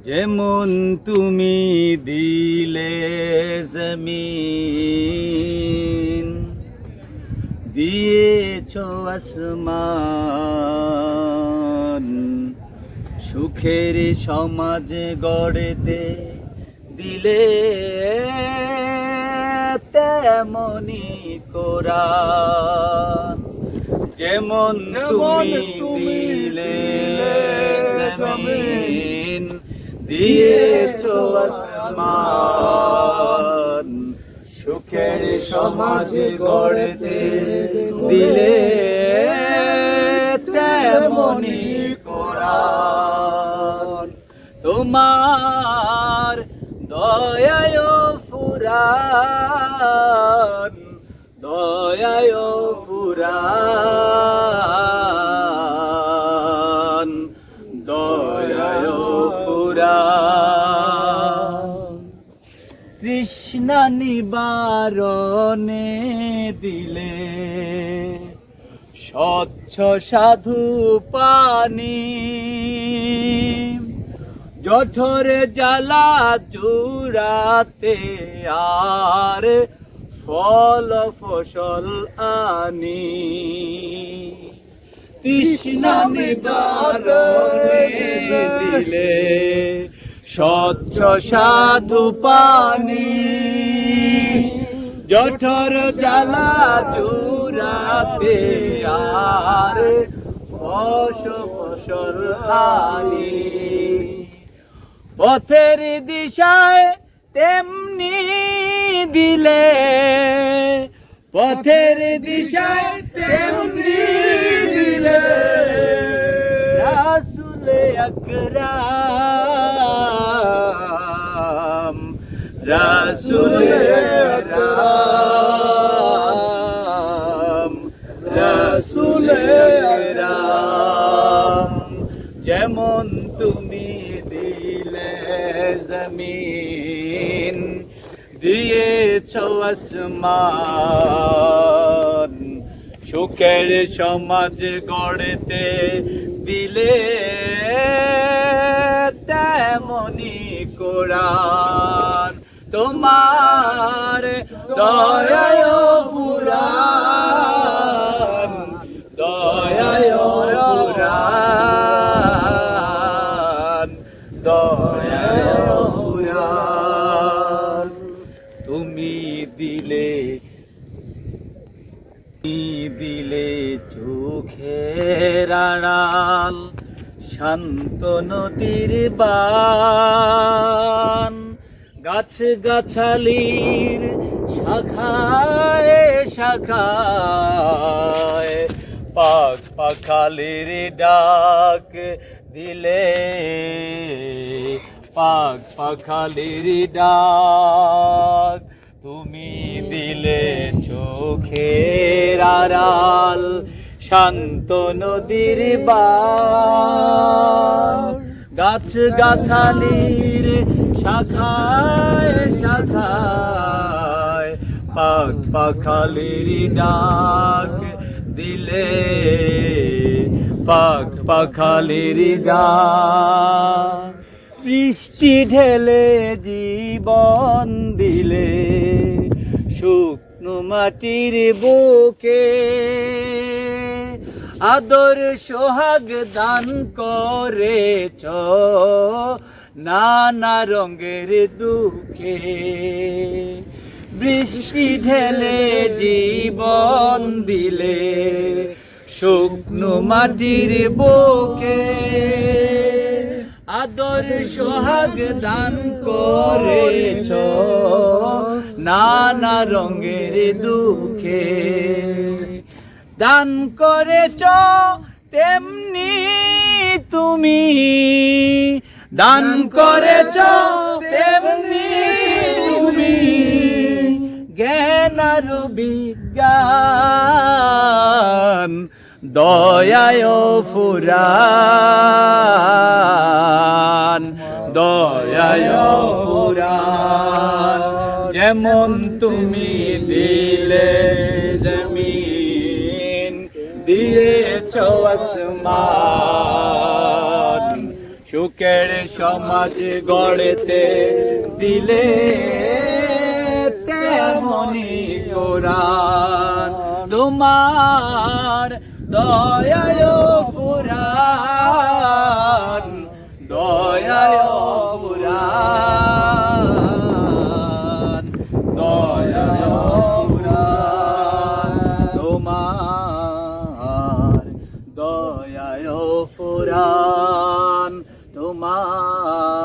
যেমন তুমি দিলে জমিন, দিয়েছ আসমান, সুখের সমাজ গড়তে দিলে তেমনি কোরআন। যেমন তুমি দিলে জমিন, দিয়েছ আসমান, সুখের সমাজ গড়তে দিলে তেমনি কোরআন। তোমার দয়ায় ফুরান, দয়ায় ফুরান, দয়ায় ফুরান। তৃষ্ণা নিবারণে দিলে স্বচ্ছ সাধু পানি, জঠরে জ্বালা জুড়াতে আর ফল ফসল আনি। তৃষ্ণা নিবারণে দিলে স্বচ্ছ সাধু পানি, জঠর জ্বালা জুড়াতে আর ফসল আনি। পথের দিশায় তেমনি দিলে, পথের দিশায় তেমনি দিলে, রাসূলে আকরাম, রাসূলে আকরাম, রাসূলে আকরাম। যেমন তুমি দিলে জমিন, দিয়েছ আসমান, সুখের সমাজ গড়তে দিলে তেমনি কোরআন। তোমার দয়ায় ফুরান, দয়ায় ফুরান, দয়ায় ফুরান। তুমি দিলে, দিলে চোখের আড়াল, শান্ত নদীর বান, গাছ গাছালির শাখায় শাখায়, পাখ পাখালির ডাক দিলে, পাখ পাখালির ডাক। তুমি দিলে চোখের আড়াল, শান্ত নদীর বান, গাছ গাছালির শাখায় শাখায়, পাখ পাখালির ডাক দিলে, পাখ পাখালির ডাক। বৃষ্টি ঢেলে জীবন দিলে, শুকনো মাটির বুকে আদর সোহাগ দান করেছ নানা রঙের দুঃখে। বৃষ্টি ঢেলে জীবন দিলে, শুকনো মাটির বুকে আদর সোহাগ দান করেছ নানা রঙের দুঃখে। দান করেছ তেমনি তুমি, দান করেছ তেমনি তুমি, জ্ঞান আর বিজ্ঞান, দয়ায় ফুরান, দয়ায় ফুরান। যেমন তুমি দিলে জমিন, দিয়েছ আসমান, সুখের সমাজ গড়তে দিলে তেমনি কোরআন তোমার দয়ায় পুরাণ দয়ায় পুরাণ দয়ায় পুরাণ তোমার দয়ায় পুরাণ তোমার